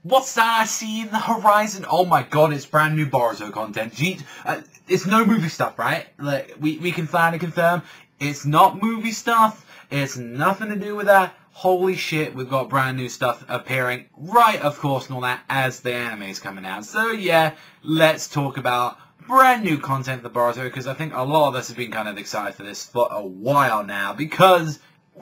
What's that I see in the horizon? Oh my god, it's brand new Boruto content. It's no movie stuff, right? Like, we can finally confirm it's not movie stuff. It's nothing to do with that. Holy shit, we've got brand new stuff appearing, right, of course, and all that, as the anime is coming out. So yeah, let's talk about brand new content for Boruto, because I think a lot of us have been kind of excited for this for a while now, because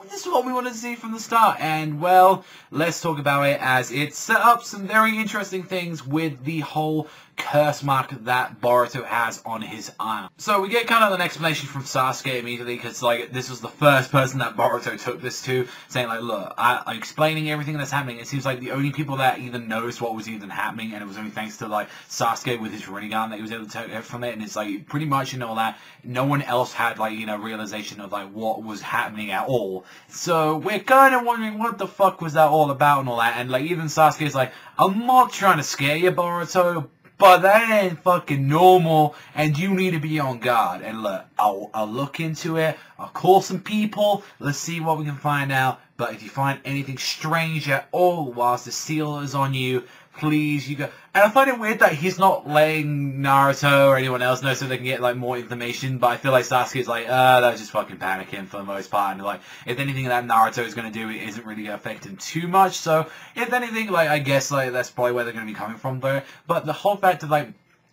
this is what we wanted to see from the start, and well, let's talk about it, as it set up some very interesting things with the whole curse mark that Boruto has on his arm. So we get kind of an explanation from Sasuke immediately, because like this was the first person that Boruto took this to, saying like, look, I'm explaining everything that's happening. It seems like the only people that even noticed what was even happening, and it was only thanks to like Sasuke with his Rinnegan that he was able to take it from it, and it's like pretty much, you know, that no one else had like, you know, realization of like what was happening at all. So we're kind of wondering what the fuck was that all about and all that, and like even Sasuke's like, I'm not trying to scare you, Boruto, but that ain't fucking normal, and you need to be on guard. And look, I'll look into it, I'll call some people, let's see what we can find out. But if you find anything strange at all whilst the seal is on you, please, you go. And I find it weird that he's not letting Naruto or anyone else know so they can get like more information, but I feel like Sasuke's like, that's just fucking panicking for the most part, and like, if anything that Naruto is going to do, it isn't really going to affect him too much. So if anything, like, I guess like that's probably where they're going to be coming from there. But the whole fact of like,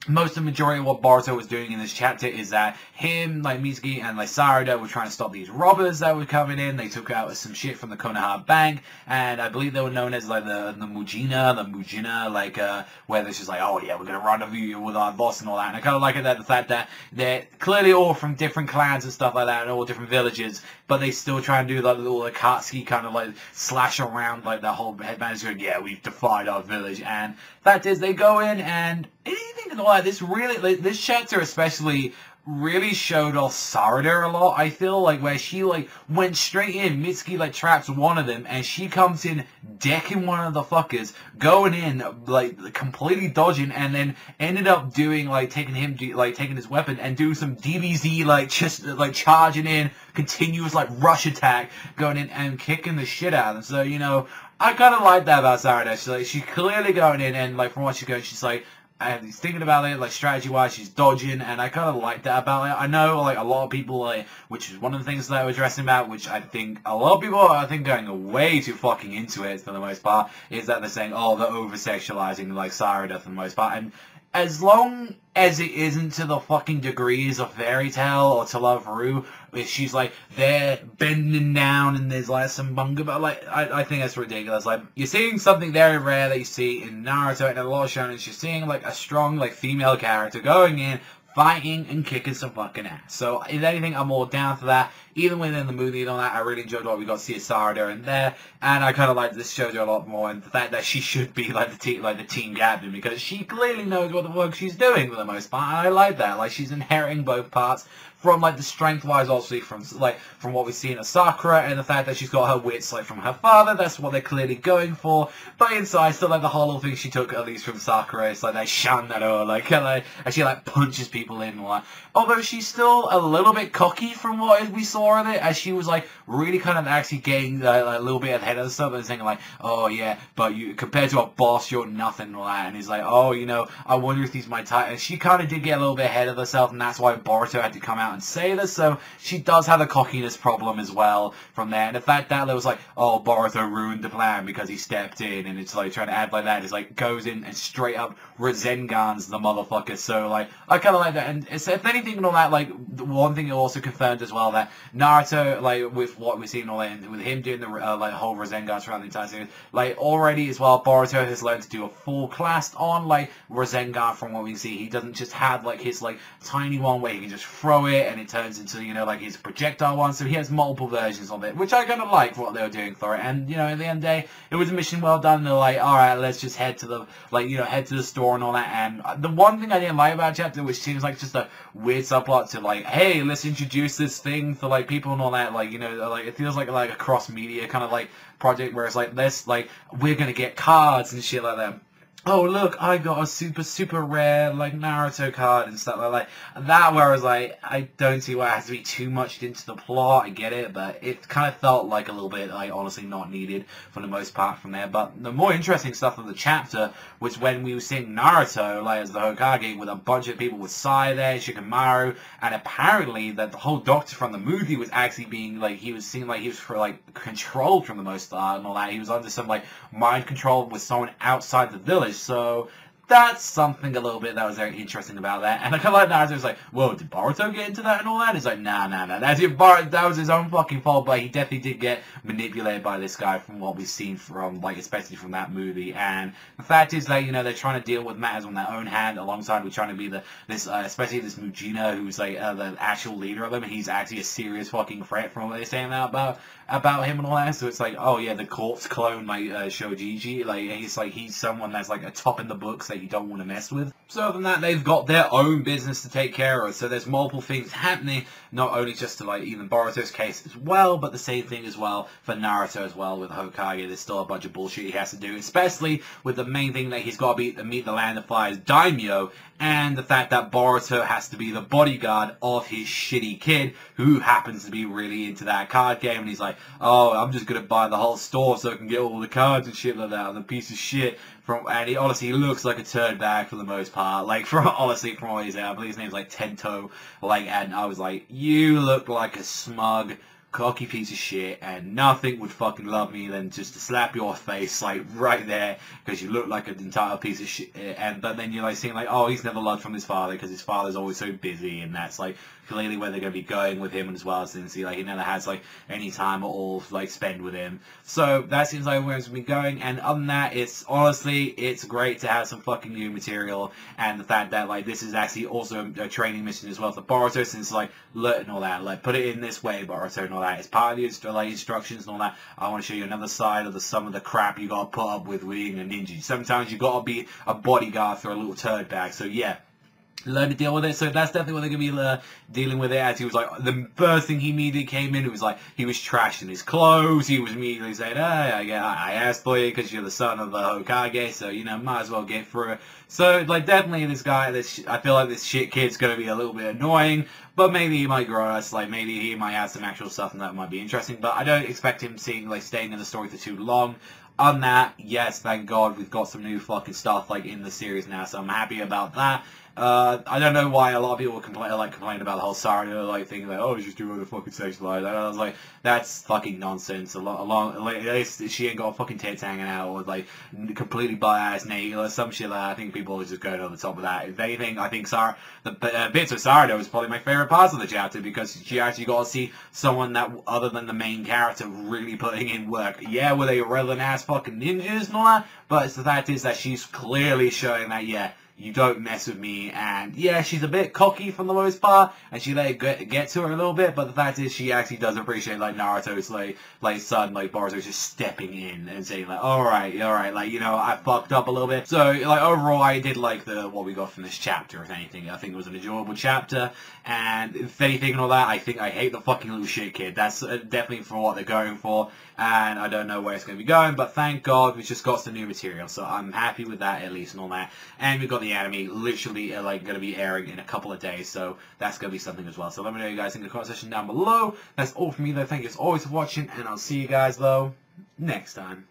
most of the majority of what Boruto was doing in this chapter is that him, like Mitsuki, and like Sarada were trying to stop these robbers that were coming in. They took out some shit from the Konoha Bank, and I believe they were known as like the Mujina, like where they're just like, oh yeah, we're gonna rendezvous with our boss and all that. And I kind of like it that the fact that they're clearly all from different clans and stuff like that, and all different villages, but they still try and do like the little Akatsuki kind of like slash around like the whole headband going, yeah, we've defied our village. And fact is, they go in and anything and all that. This really, like, this chapter especially really showed off Sarada a lot. I feel like where she like went straight in, Mitsuki like traps one of them, and she comes in decking one of the fuckers, going in like completely dodging, and then ended up doing like taking his weapon and doing some DBZ like just like charging in, continuous like rush attack, going in and kicking the shit out of them. So you know, I kind of like that about Sarada. She's clearly going in, and like from what she's going, she's like, and he's thinking about it, like, strategy-wise, she's dodging, and I kind of like that about it. I know, like, a lot of people, like, which is one of the things that I was addressing about, which I think a lot of people are, I think, going way too fucking into it, for the most part, is that they're saying, oh, they're over-sexualizing, like, Sarada, for the most part, and as long as it isn't to the fucking degrees of Fairy Tail or to Love Ru, she's like, they're bending down and there's like some bunga, but like, I think that's ridiculous. Like, you're seeing something very rare that you see in Naruto and a lot of shonen. You're seeing like a strong like female character going in, fighting and kicking some fucking ass. So if anything, I'm all down for that. Even within the movie and all that, I really enjoyed what we got to see of Sarada in there, and I kind of like this shows her a lot more, and the fact that she should be like the team captain, because she clearly knows what the fuck she's doing for the most part, and I like that. Like, she's inheriting both parts from like the strength wise, obviously from what we've seen of Sakura, and the fact that she's got her wits like from her father. That's what they're clearly going for. But inside, still like the whole thing she took at least from Sakura, it's like they shun at her, like, and she like punches people in, like. Although she's still a little bit cocky from what we saw of it, as she was like really kind of actually getting like, a little bit ahead of stuff and saying like, oh yeah, but you compared to a boss, you're nothing, like that. And he's like, oh, you know, I wonder if he's my type. And she kind of did get a little bit ahead of herself, and that's why Boruto had to come out and say this. So she does have a cockiness problem as well from there. And the fact that there was like, oh, Boruto ruined the plan because he stepped in, and it's like trying to add like that, it's like goes in and straight up Razengans the motherfucker. So like, I kind of like that. And it's, if anything and all that, like, one thing it also confirmed as well, that Naruto, like, with what we're seeing all that, and with him doing the like whole Rasengan throughout the entire series, like, already as well, Boruto has learned to do a full class on like Rasengan. From what we see, he doesn't just have like his like tiny one where he can just throw it and it turns into, you know, like his projectile one. So he has multiple versions of it, which I kind of like what they were doing for it. And you know, at the end of the day, it was a mission well done. They're like, all right, let's just head to the, like, you know, head to the store and all that. And the one thing I didn't like about chapter, which seems like just a weird subplot to like, hey, let's introduce this thing for like people and all that, like, you know, like, it feels like a cross media kind of like project where it's like, let's, like, we're gonna get cards and shit like that. oh look, I got a super rare like Naruto card and stuff like that. Where I was like, I don't see why it has to be too much into the plot. I get it, but it kind of felt like a little bit like honestly not needed for the most part from there. But the more interesting stuff of the chapter was when we were seeing Naruto like as the Hokage with a bunch of people with Sai there, Shikamaru, and apparently that the whole Doctor from the movie was actually being like he was seen like he was for like controlled from the most part and all that. He was under some like mind control with someone outside the village. So that's something a little bit that was very interesting about that. And I kind of like Naruto was like, whoa, did Boruto get into that and all that? It's like, nah. That was his own fucking fault, but he definitely did get manipulated by this guy from what we've seen from, like, especially from that movie. And the fact is that, you know, they're trying to deal with matters on their own hand alongside with trying to be especially this Mujina, who's, like, the actual leader of them. And he's actually a serious fucking threat from what they're saying about him and all that. So it's like, oh yeah, the corpse clone, like, Shojiji, like, he's someone that's, like, a top in the books that you don't want to mess with. So other than that, they've got their own business to take care of. So there's multiple things happening, not only just to like even Boruto's case as well, but the same thing as well for Naruto as well with Hokage. There's still a bunch of bullshit he has to do, especially with the main thing that he's got to meet the Land of Fire's daimyo, and the fact that Boruto has to be the bodyguard of his shitty kid, who happens to be really into that card game, and he's like, oh, I'm just gonna buy the whole store so I can get all the cards and shit like that, and the piece of shit. And he honestly looks like a turd bag for the most part. Like, from what he's at, I believe his name's like Tento. Like, and I was like, you look like a smug, cocky piece of shit, and nothing would fucking love me than just to slap your face, like, right there, because you look like an entire piece of shit. But then you're like seeing like, oh, he's never loved from his father because his father's always so busy, and that's like clearly where they're going to be going with him as well, since he never has like any time at all like spend with him. So that seems like where it's been going. And other than that, it's great to have some fucking new material, and the fact that like this is actually also a training mission as well for Boruto, since like look and all that, like put it in this way, Boruto, and all that. It's part of the like instructions and all that. I want to show you another side of some of the crap you got to put up with being a ninja. Sometimes you got to be a bodyguard for a little turd bag. So yeah, learn to deal with it. So that's definitely what they're going to be dealing with it, as he was like, the first thing he immediately came in, it was like, he was trashing his clothes, he was immediately saying, I asked for you because you're the son of the Hokage, so, you know, might as well get through it. So, like, definitely this guy, I feel like this shit kid's going to be a little bit annoying, but maybe he might grow us, like, maybe he might add some actual stuff and that might be interesting, but I don't expect him staying in the story for too long. On that, yes, thank God, we've got some new fucking stuff, like, in the series now, so I'm happy about that. I don't know why a lot of people complain about the whole Sarada like thing, like, oh, he's just doing the fucking sexualized. I was like, that's fucking nonsense. At least she ain't got fucking tits hanging out, or like completely butt-ass naked, or some shit like that. I think people are just going over the top of that. If anything, I think the bits of Sarada was probably my favorite parts of the chapter, because she actually got to see someone that, other than the main character, really putting in work. Yeah, were they relevant ass fucking ninjas and all that? But the fact is that she's clearly showing that, yeah, you don't mess with me, and yeah, she's a bit cocky for the most part, and she let it get to her a little bit, but the fact is she actually does appreciate, like, Naruto's, like son, like, Boruto's just stepping in and saying, like, alright, like, you know, I fucked up a little bit. So, like, overall, I did like what we got from this chapter, if anything. I think it was an enjoyable chapter, and if anything and all that, I think I hate the fucking little shit kid. That's definitely for what they're going for, and I don't know where it's going to be going, but thank God we just got some new material, so I'm happy with that, at least, and all that. And we've got the anime literally like going to be airing in a couple of days, so that's going to be something as well. So let me know what you guys think in the comment section down below. That's all from me though. Thank you as always for watching, and I'll see you guys though next time.